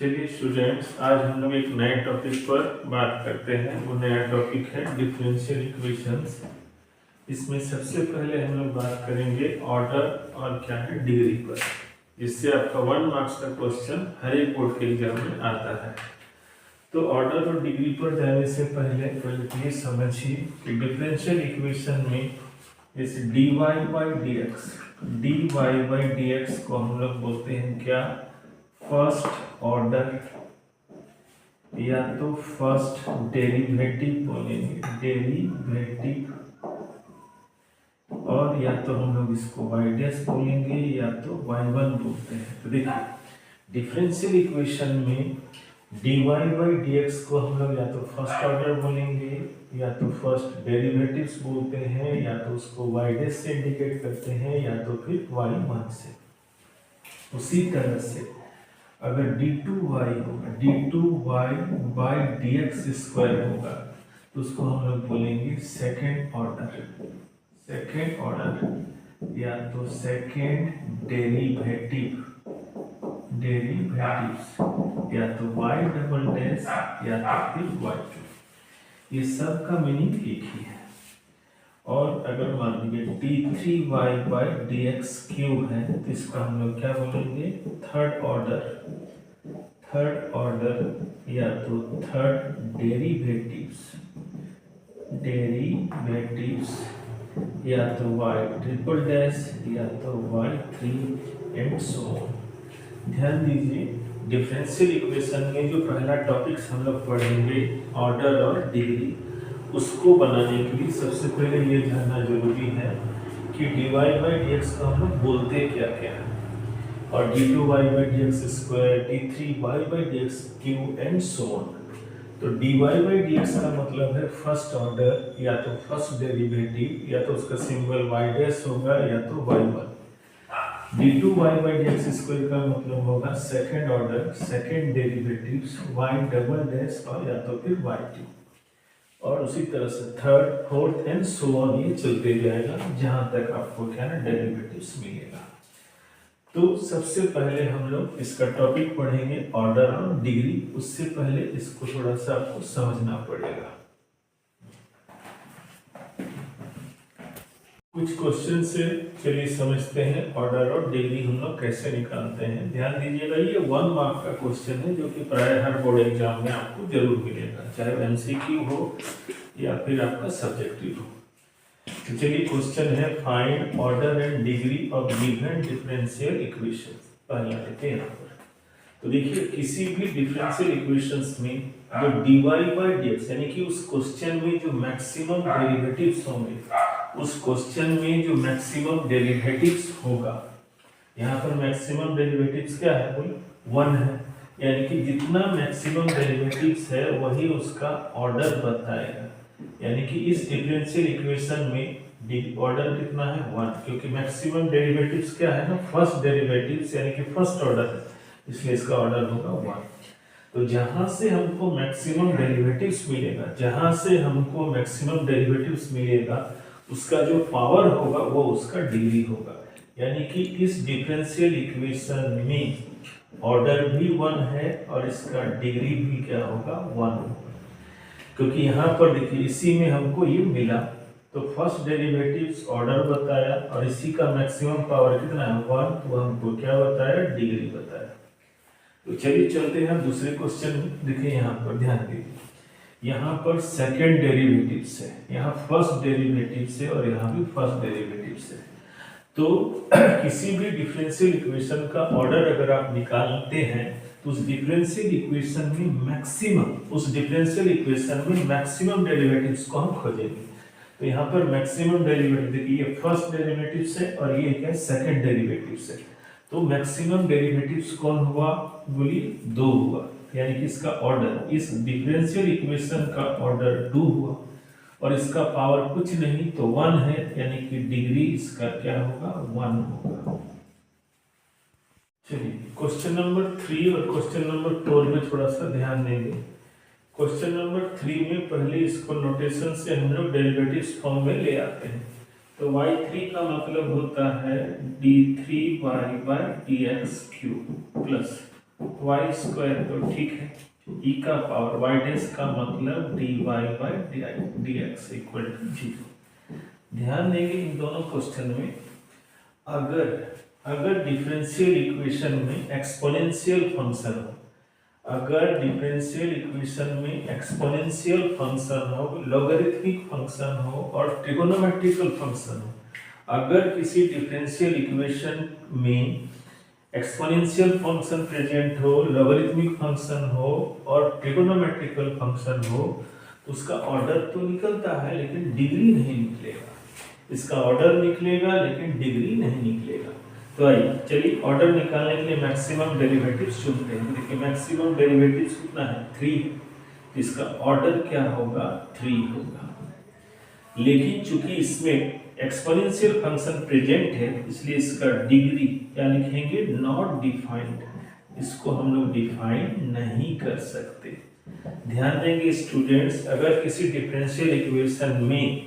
चलिए स्टूडेंट्स, आज हम लोग एक नए टॉपिक पर बात करते हैं। वो नया टॉपिक है डिफरेंशियल इक्वेशंस। इसमें सबसे पहले हम लोग बात करेंगे ऑर्डर और क्या है डिग्री पर, जिससे आपका 1 मार्क्स का क्वेश्चन हर एक बोर्ड के एग्जाम में आता है। तो ऑर्डर और डिग्री पर जाने से पहले ये समझिए कि डिफरेंशियल इक्वेशन में जैसे dy बाई डी एक्स को हम लोग बोलते हैं क्या, फर्स्ट ऑर्डर या तो फर्स्ट डेरिवेटिव बोलेंगे, डेरिवेटिव, और या तो हम लोग इसको y डैश बोलेंगे या तो y1 बोलते हैं। तो देखिए डिफरेंशियल इक्वेशन में dy बाई डी एक्स को हम लोग या तो फर्स्ट ऑर्डर बोलेंगे या तो फर्स्ट डेरिवेटिव्स बोलते हैं या तो उसको y डैश से इंडिकेट करते हैं या तो फिर y1 से। उसी तरह से अगर d2y होगा, d2y by d x square होगा तो उसको हम लोग बोलेंगे सेकेंड ऑर्डर, सेकेंड ऑर्डर या तो सेकेंड डेरिवेटिव, डेरिवेटिव्स या तो y डबल डैश या तो फिर y2। ये सब का मीनिंग एक ही है। और अगर मान लीजिए d3y by d x cube है तो इसका हम लोग क्या बोलेंगे, थर्ड ऑर्डर, थर्ड ऑर्डर या तो थर्ड डेरिवेटिव्स, डेरिवेटिव्स या तो y ट्रिपल डैश या तो y3 एंड सो ऑन। ध्यान दीजिए डिफरेंशियल इक्वेशन में जो पहला टॉपिक्स हम लोग पढ़ेंगे ऑर्डर और डिग्री, उसको बनाने के लिए सबसे पहले ये जानना जरूरी है कि dy बाई डी एक्स को हम लोग बोलते क्या क्या है, और d2y by d x square, d3y by d x cube and so on. तो dy बाई डी एक्स का मतलब है फर्स्ट ऑर्डर या तो फर्स्ट डेरिवेटिव या तो उसका सिंबल y डैश होगा या तो y1। d2y by d x square का मतलब होगा second order, second derivatives y double dash और या तो फिर y2। और उसी तरह से third, fourth and so on ये चलते जाएगा जहां तक आपको क्या ना डेरिवेटिव्स मिलेगा। तो सबसे पहले हम लोग इसका टॉपिक पढ़ेंगे ऑर्डर और डिग्री। उससे पहले इसको थोड़ा सा आपको समझना पड़ेगा। कुछ क्वेश्चन से चलिए समझते हैं ऑर्डर और डिग्री हम लोग कैसे निकालते हैं। ध्यान दीजिएगा ये 1 मार्क का क्वेश्चन है जो कि प्राय हर बोर्ड एग्जाम में आपको जरूर मिलेगा, चाहे वो एमसीक्यू हो या फिर आपका सब्जेक्टिव हो। तो चलिए क्वेश्चन है find order and degree of given differential equation. पहला लेते हैं यहाँ पर। तो देखिए किसी भी डिफरेंशियल इक्वेशंस में जो dy बाई dx यानी कि उस क्वेश्चन में जो मैक्सिमम डेरिवेटिव्स होंगे, उस क्वेश्चन में जो मैक्सिमम डेरिवेटिव्स होगा, यहाँ पर मैक्सिमम डेरिवेटिव्स क्या है, बोल 1 है, यानी कि जितना मैक्सिमम डेरिवेटिव्स है वही उसका ऑर्डर बताएगा। यानी कि इस डिफरेंशियल इक्वेशन में ऑर्डर कितना है 1, क्योंकि मैक्सिमम डेरिवेटिव्स क्या है ना, फर्स्ट डेरिवेटिव्स यानी कि फर्स्ट ऑर्डर है, इसलिए इसका ऑर्डर होगा 1। तो जहां से हमको मैक्सिमम डेरिवेटिव्स मिलेगा, जहां से हमको मैक्सिमम डेरिवेटिव्स मिलेगा उसका जो पावर होगा वो उसका डिग्री होगा। यानी कि इस डिफरेंशियल इक्वेशन में ऑर्डर भी 1 है और इसका डिग्री भी क्या होगा 1 होगा। क्योंकि यहाँ पर देखिए इसी में हमको ये मिला, तो फर्स्ट डेरिवेटिव्स ऑर्डर बताया और इसी का मैक्सिमम पावर कितना है 1, तो हमको क्या बताया, डिग्री बताया। तो चलिए चलते हैं दूसरे क्वेश्चन में। देखिए यहाँ पर ध्यान दीजिए, यहाँ पर सेकेंड डेरिवेटिव से, यहाँ फर्स्ट डेरिवेटिव से और यहाँ भी फर्स्ट डेरिवेटिव से। तो किसी भी डिफरेंशियल इक्वेशन का ऑर्डर अगर आप निकालते हैं तो उस डिफरेंशियल इक्वेशन में मैक्सिमम, उस डिफरेंशियल इक्वेशन में मैक्सिमम डेरिवेटिव्स को हम खोजेंगे। तो यहाँ पर मैक्सिमम डेरिवेटिव देखिए ये फर्स्ट डेरिवेटिव से और ये क्या सेकेंड डेरिवेटिव से। तो मैक्सिमम डेरिवेटिव्स कौन हुआ, बोलिए 2 हुआ, यानी कि इसका ऑर्डर, इस डिफरेंशियल इक्वेशन का ऑर्डर 2 हुआ और इसका पावर कुछ नहीं तो 1 है, यानी कि डिग्री इसका क्या होगा 1 होगा। चलिए क्वेश्चन नंबर 3 और क्वेश्चन नंबर 4 में थोड़ा सा ध्यान देंगे। क्वेश्चन नंबर 3 में पहले इसको नोटेशन से हम लोग डेरिवेटिव्स फॉर्म में ले आते हैं। तो y3 का मतलब होता है d3y by d x cube plus y square तो ठीक है, ई का पावर वाई डैश का मतलब d y by d x equal to 0। ध्यान देंगे इन दोनों क्वेश्चन में अगर डिफरेंशियल इक्वेशन में एक्सपोनेंशियल फंक्शन हो, अगर डिफरेंशियल इक्वेशन में एक्सपोनेंशियल फंक्शन हो, लॉगरिथमिक फंक्शन हो और ट्रिगोनोमेट्रिकल फंक्शन हो, अगर किसी डिफरेंशियल इक्वेशन में एक्सपोनेंशियल फंक्शन प्रेजेंट हो, लॉगरिथमिक फंक्शन हो और ट्रिगोनोमेट्रिकल फंक्शन हो, तो उसका ऑर्डर तो निकलता है लेकिन डिग्री नहीं निकलेगा। इसका ऑर्डर निकलेगा लेकिन डिग्री नहीं निकलेगा। तो आइए चलिए ऑर्डर निकालने के लिए मैक्सिमम डेरिवेटिव्स चुनते हैं। देखिए मैक्सिमम डेरिवेटिव्स कितना है, 3। इसका ऑर्डर क्या होगा, 3 होगा। लेकिन चूंकि इसमें एक्सपोनेंशियल फंक्शन प्रेजेंट है इसलिए इसका डिग्री क्या लिखेंगे, नॉट डिफाइंड। इसको हम लोग डिफाइन नहीं कर सकते। ध्यान देंगे स्टूडेंट्स, अगर किसी डिफरेंशियल इक्वेशन में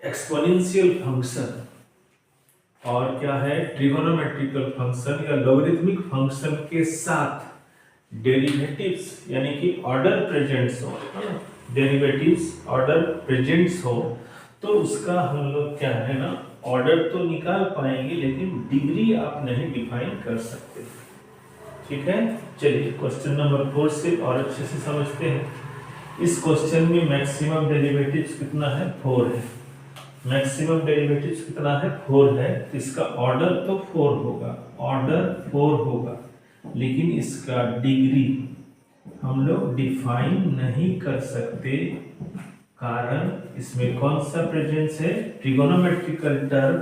एक्सपोनेंशियल फंक्शन और क्या है ट्रिगोनोमेट्रिकल फंक्शन या लॉगरिथमिक फंक्शन के साथ डेरिवेटिव्स यानी कि ऑर्डर प्रेजेंट्स हो, डेरिवेटिव्स ऑर्डर प्रेजेंट्स हो, तो उसका हम लोग क्या है ना, ऑर्डर तो निकाल पाएंगे लेकिन डिग्री आप नहीं डिफाइन कर सकते। ठीक है, चलिए क्वेश्चन नंबर 4 से और अच्छे से समझते हैं। इस क्वेश्चन में मैक्सिमम डेरिवेटिव्स कितना है, 4 है। मैक्सिमम डेरिवेटिव्स कितना है, 4 है। इसका ऑर्डर तो 4 होगा, ऑर्डर 4 होगा, लेकिन इसका डिग्री हम लोग डिफाइन नहीं कर सकते। कारण इसमें कौन सा प्रेजेंस है, ट्रिगोनोमेट्रिकल टर्म।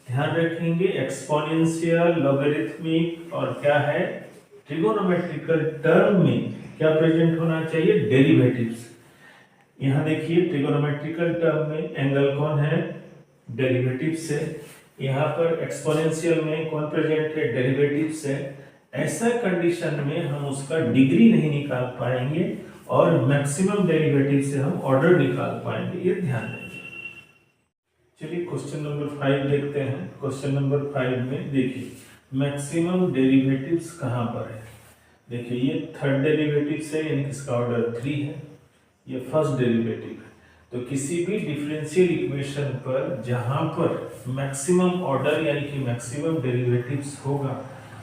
ध्यान रखेंगे एक्सपोनेंशियल, लॉगरिथमिक और क्या है ट्रिगोनोमेट्रिकल टर्म में क्या प्रेजेंट होना चाहिए, डेरिवेटिव्स। यहाँ देखिए ट्रिगोनोमेट्रिकल टर्म में एंगल कौन है, डेरिवेटिव्स है। यहाँ पर एक्सपोनेंशियल में कौन प्रेजेंट है, डेरिवेटिव्स है। ऐसा कंडीशन में हम उसका डिग्री नहीं निकाल पाएंगे और मैक्सिमम डेरिवेटिव से हम ऑर्डर निकाल पाएंगे, ये ध्यान देंगे। चलिए क्वेश्चन नंबर 5 देखते हैं। क्वेश्चन नंबर 5 में देखिए मैक्सिमम डेरिवेटिव्स कहाँ पर है। देखिए ये थर्ड डेरिवेटिव है यानी कि इसका ऑर्डर 3 है, ये फर्स्ट डेरिवेटिव है। तो किसी भी डिफरेंशियल इक्वेशन पर जहां पर मैक्सिमम ऑर्डर यानी कि मैक्सिमम डेरिवेटिव्स होगा,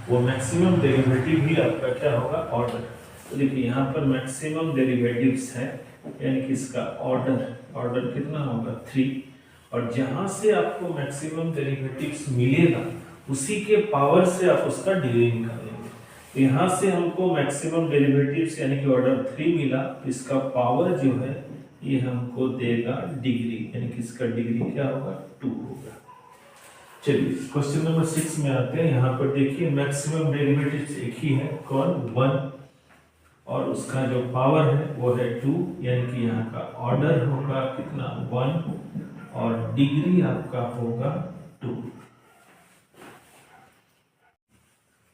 वो मैक्सिमम डेरिवेटिव ही आपका क्या होगा, ऑर्डर। तो देखिए यहाँ पर मैक्सिमम डेरिवेटिव्स है यानी कि इसका ऑर्डर कितना होगा, 3। और जहां से आपको मैक्सिमम डेरिवेटिव्स मिलेगा उसी के पावर से आप उसका डिग्री निकालेंगे। तो यहाँ से हमको मैक्सिमम डेरिवेटिव्स यानी कि ऑर्डर 3 मिला, इसका पावर जो है ये हमको देगा डिग्री, यानी कि इसका डिग्री क्या होगा, 2 होगा। चलिए क्वेश्चन नंबर 6 में आते हैं। यहाँ पर देखिए मैक्सिमम डेरिवेटिव्स एक ही है, कौन, 1, और उसका जो पावर है वो है 2, यानी कि यहाँ का ऑर्डर होगा कितना, 1 और डिग्री आपका होगा 2।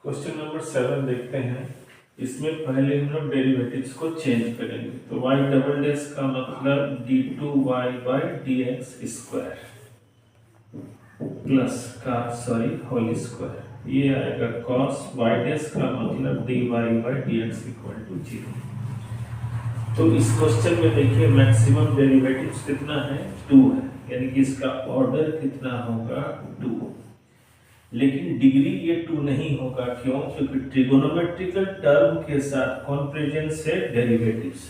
क्वेश्चन नंबर 7 देखते हैं। इसमें पहले हम लोग डेरिवेटिव्स को चेंज करेंगे। तो y डबल डैश का मतलब d2y by dx square plus का होल स्क्वायर, ये आएगा cos y डैश का मतलब dy by dx equal to 0। तो इस क्वेश्चन में देखिए मैक्सिमम डेरिवेटिव्स कितना है, 2 है, यानी कि इसका ऑर्डर कितना होगा, 2। लेकिन डिग्री ये 2 नहीं होगा, क्यों, क्योंकि ट्रिगोनोमेट्रिकल टर्म के साथ कौन प्रेजेंस है, डेरिवेटिव्स।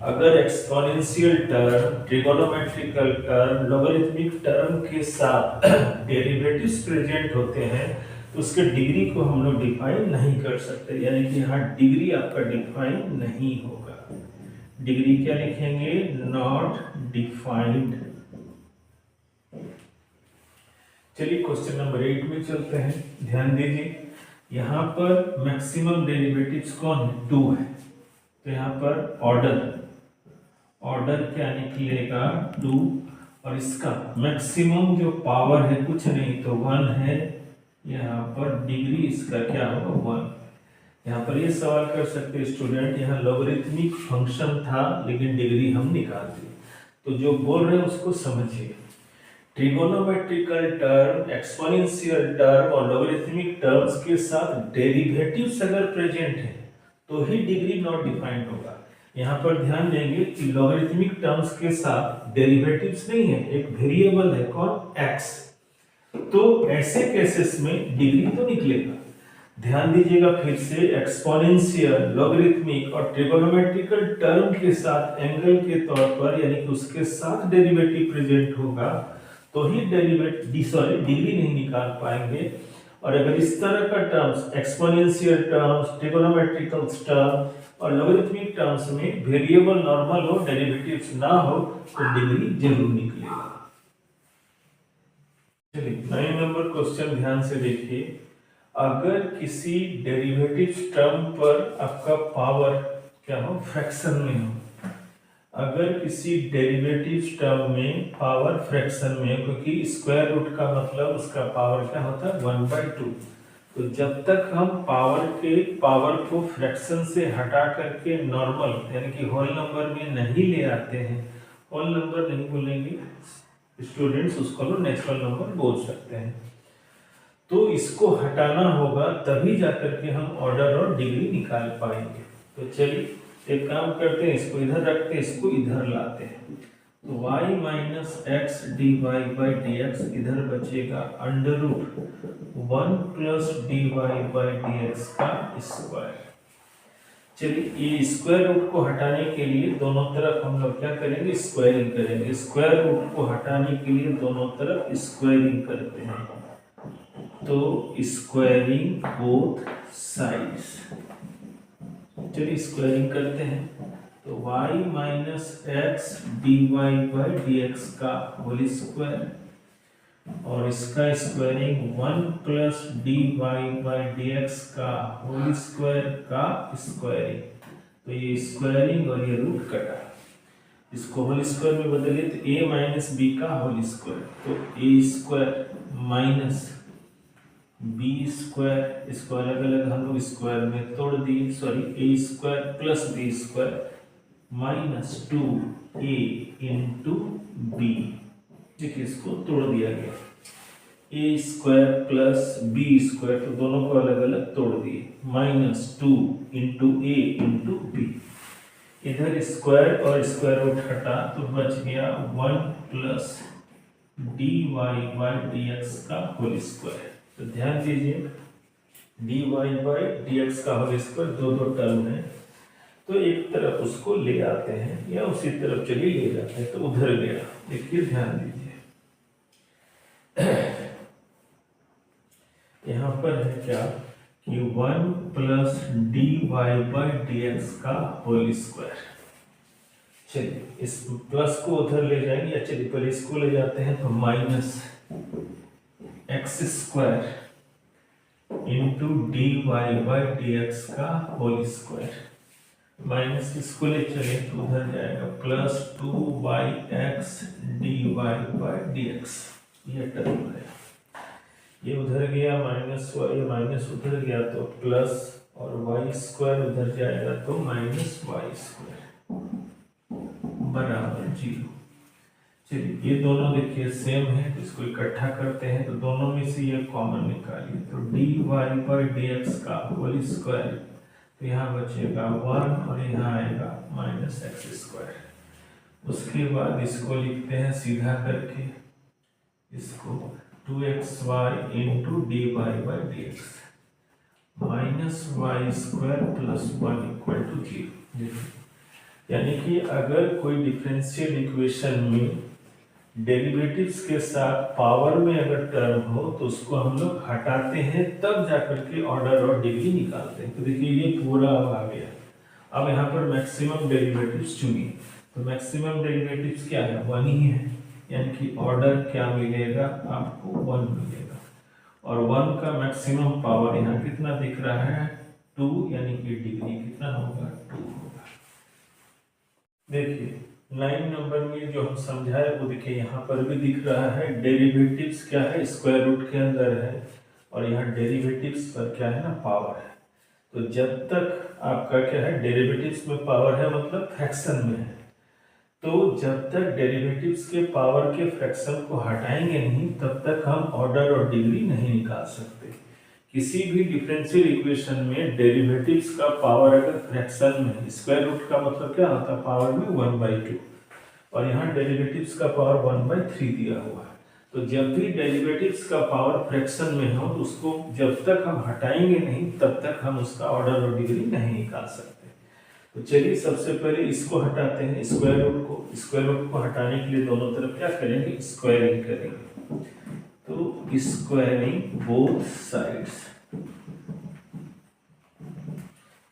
अगर exponential term, trigonometrical term, logarithmic term के साथ डेरिवेटिव्स प्रेजेंट होते हैं तो उसके डिग्री को हम लोग डिफाइन नहीं कर सकते, यानी कि यहाँ डिग्री आपका डिफाइन नहीं होगा। डिग्री क्या लिखेंगे, नॉट डिफाइंड। चलिए क्वेश्चन नंबर 8 में चलते हैं। ध्यान दीजिए यहाँ पर मैक्सिमम डेरिवेटिव्स कौन है, 2 है। तो यहाँ पर ऑर्डर क्या निकलेगा, 2, और इसका मैक्सिमम जो पावर है कुछ नहीं तो 1 है। यहाँ पर डिग्री इसका क्या होगा, 1। यहाँ पर ये सवाल कर सकते स्टूडेंट, यहाँ लॉगरिथमिक फंक्शन था लेकिन डिग्री हम निकाल दी। तो जो बोल रहे हैं उसको समझिए। ट्रिगोनोमेट्रिकल टर्म, एक्सपोनेंशियल टर्म और लॉगरिथमिक टर्म्स के साथ डेरिवेटिव्स अगर प्रेजेंट है तो ही डिग्री नॉट डिफाइंड होगा। यहाँ पर ध्यान देंगे कि लॉगरिथमिक टर्म्स के साथ डेरिवेटिव्स नहीं है, एक वेरिएबल है कौन, x। तो ऐसे केसेस में डिग्री तो निकलेगा। ध्यान दीजिएगा फिर से, एक्सपोनेंशियल, लॉगरिथमिक और ट्रिगोनोमेट्रिकल टर्म के साथ एंगल के तौर पर यानी कि उसके साथ डेरिवेटिव प्रेजेंट होगा तो ही डिग्री नहीं निकाल पाएंगे। और अगर इस तरह का terms, exponential terms, trigonometrical term और लॉगरिथमिक टर्म्स में वेरिएबल नॉर्मल हो, डेरिवेटिव्स ना हो तो डिग्री जरूर निकलेगा। चलिए 9 नंबर क्वेश्चन ध्यान से देखिए। अगर किसी डेरिवेटिव टर्म पर आपका पावर क्या हो, फ्रैक्शन में हो, अगर किसी डेरिवेटिव टर्म में पावर फ्रैक्शन में, क्योंकि स्क्वायर रूट का मतलब उसका पावर क्या होता है 1/2। तो जब तक हम पावर को फ्रैक्शन से हटा करके नॉर्मल यानी कि होल नंबर में नहीं ले आते हैं, होल नंबर नहीं बोलेंगे स्टूडेंट्स, उसको हम नेचुरल नंबर बोल सकते हैं। तो इसको हटाना होगा तभी जाकर के हम ऑर्डर और डिग्री निकाल पाएंगे। तो चलिए एक काम करते हैं, इसको इधर रखते हैं, इसको इधर लाते हैं। तो y minus x d y by d x इधर बचेगा under root 1 plus D y by d x का स्क्वायर। चलिए ये स्क्वायर रूट को हटाने के लिए दोनों तरफ हम लोग क्या करेंगे, स्क्वायरिंग करेंगे। स्क्वायर रूट को हटाने के लिए दोनों तरफ स्क्वायरिंग करते हैं, तो स्क्वायरिंग बोथ साइड्स। चलिए स्क्वायरिंग करते हैं, तो y minus x d y by d x का होल स्क्वायर और इसका squaring 1 plus D y by d x का होल स्क्वायर का स्क्वायरिंग। तो ये स्क्वायरिंग और ये रूट कटा, इसको होल स्क्वायर में बदलिए तो a माइनस बी का होल स्क्वायर, तो a square minus B square, इसको अलग अलग हम लोग स्क्वायर में तोड़ दिए, sorry A square plus B square minus 2a into B. देखिए इसको तोड़ दिया गया, A square plus B square, तो दोनों को अलग अलग तोड़ दिए, minus 2 into A into B. इधर स्क्वायर और स्क्वायर रूट हटा तो बच गया 1 plus D y by d x का होल स्क्वायर। तो ध्यान दीजिए d y by d x का होल स्क्वायर दो टर्म है, तो एक तरफ उसको ले आते हैं या उसी तरफ चलिए ले जाते हैं, तो उधर गया। देखिए ध्यान दीजिए यहाँ पर है क्या कि 1 plus D y by d x का होल स्क्वायर। चलिए इस प्लस को उधर ले जाएंगे, या चलिए पहले इसको ले जाते हैं, तो minus x square into d y by d x का होल स्क्वायर, माइनस इसको ले चले तो उधर जाएगा plus 2 x d y by d x. ये टर्म है, ये उधर गया माइनस वाई, माइनस उधर गया तो प्लस, और वाई स्क्वायर उधर जाएगा तो माइनस वाई स्क्वायर बराबर 0। चलिए ये दोनों देखिए सेम है, तो इसको इकट्ठा करते हैं, तो दोनों में से ये कॉमन निकालिए, तो d y by d x का होल स्क्वायर, तो यहाँ बचेगा 1 और यहाँ आएगा माइनस एक्स स्क्वायर। उसके बाद इसको लिखते हैं सीधा करके, इसको 2xy into d y by d x minus y square plus 1 equal to 0। यानी कि अगर कोई डिफरेंशियल इक्वेशन में डेरिवेटिव्स के साथ पावर में अगर टर्म हो तो उसको हम लोग हटाते हैं, तब जाकर के ऑर्डर और डिग्री निकालते हैं। तो देखिए ये पूरा अब आ गया। अब यहाँ पर मैक्सिमम डेरिवेटिव्स चुनिए, तो मैक्सिमम डेरिवेटिव्स क्या है, 1 ही है, यानी कि ऑर्डर क्या मिलेगा आपको 1 मिलेगा। और 1 का मैक्सिमम पावर यहाँ कितना दिख रहा है 2, यानी कि डिग्री कितना होगा 2 होगा। देखिए 9 नंबर में जो हम समझाए वो देखिए यहाँ पर भी दिख रहा है, डेरिवेटिव्स क्या है स्क्वायर रूट के अंदर है, और यहाँ डेरिवेटिव्स पर क्या है ना पावर है। तो जब तक आपका क्या है डेरिवेटिव्स में पावर है मतलब फ्रैक्शन में है, तो जब तक डेरिवेटिव्स के पावर के फ्रैक्शन को हटाएंगे नहीं तब तक हम ऑर्डर और डिग्री नहीं निकाल सकते। किसी भी डिफरेंशियल इक्वेशन में डेरिवेटिव्स का पावर अगर फ्रैक्शन में, स्क्वायर रूट का मतलब क्या होता है, पावर में 1/2, और यहाँ डेरिवेटिव्स का पावर 1/3 दिया हुआ है। तो जब भी डेरिवेटिव्स का पावर फ्रैक्शन में हो तो उसको जब तक हम हटाएंगे नहीं तब तक हम उसका ऑर्डर और डिग्री नहीं निकाल सकते। तो चलिए सबसे पहले इसको हटाते हैं, स्क्वायर रूट को। स्क्वायर रूट को हटाने के लिए दोनों तरफ क्या करेंगे, स्क्वायरिंग करेंगे। तो स्क्वायरिंग बोथ साइड्स।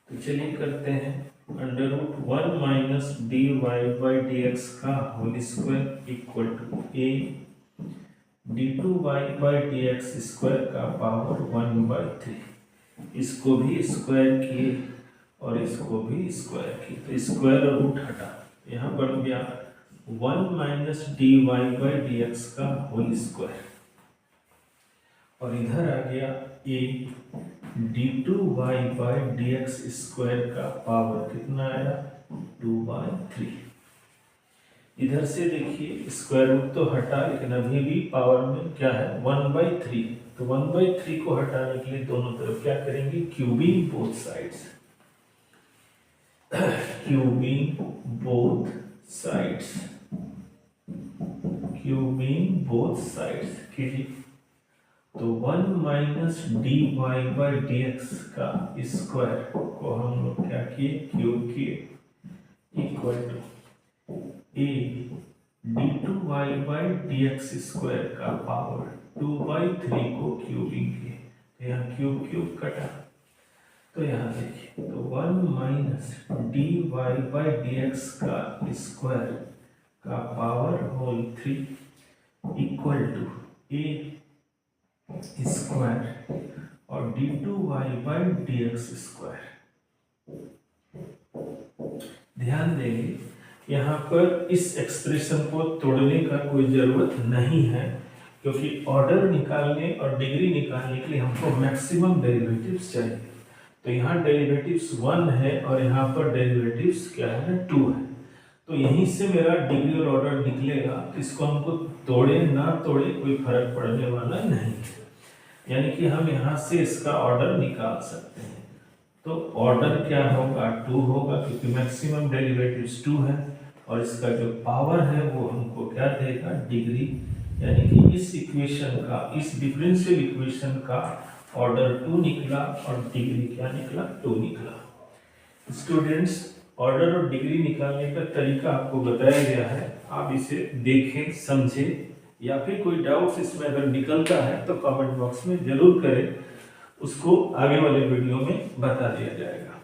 तो चलिए करते हैं। Under root 1 minus dy by dx का whole square equal to a d2y by dx square का पावर 1/3। इसको भी स्क्वायर किए और इसको भी स्क्वायर किए, तो स्क्वायर और रूट हटा, यहाँ बढ़ गया 1 माइनस dy बाई dx का होल स्क्वायर, और इधर आ गया a d2y by dx square का पावर कितना आया, 2/3। इधर से देखिए स्क्वायर रूट तो हटा, लेकिन अभी भी पावर में क्या है, 1/3। तो 1/3 को हटाने के लिए दोनों तरफ क्या करेंगे, cubing both sides. Cubing both sides, cubing both sides कीजिए। तो 1 माइनस dy बाई dx का स्क्वायर को हम लोग क्या किए, क्यूब किए, equal to a d2y by dx square का पावर 2/3 को क्यूबिंग किए। तो यहाँ क्यूब क्यूब कटा, तो यहाँ देखिए, तो 1 माइनस dy बाई dx का स्क्वायर का power whole 3 equal to a square और d2y बाई dx स्क्वायर। ध्यान देंगे यहाँ पर इस एक्सप्रेशन को तोड़ने का कोई जरूरत नहीं है, क्योंकि ऑर्डर निकालने और डिग्री निकालने के लिए हमको मैक्सिमम डेरिवेटिव्स चाहिए। तो यहाँ डेरिवेटिव्स 1 है और यहाँ पर डेरिवेटिव्स क्या है, 2 है। तो यहीं से मेरा डिग्री और ऑर्डर निकलेगा। तो इसको हमको तोड़े ना तोड़े कोई फर्क पड़ने वाला नहीं, यानी कि हम यहाँ से इसका ऑर्डर निकाल सकते हैं। तो ऑर्डर क्या होगा, 2 होगा, क्योंकि मैक्सिमम डेरिवेटिव्स 2 है, और इसका जो पावर है वो हमको क्या देगा, डिग्री। यानी कि इस इक्वेशन का, इस डिफरेंशियल इक्वेशन का ऑर्डर 2 निकला और डिग्री क्या निकला, 2 निकला। स्टूडेंट्स, ऑर्डर और डिग्री निकालने का तरीका आपको बताया गया है, आप इसे देखें, समझें, या फिर कोई डाउट्स इसमें अगर निकलता है तो कमेंट बॉक्स में जरूर करें, उसको आगे वाले वीडियो में बता दिया जाएगा।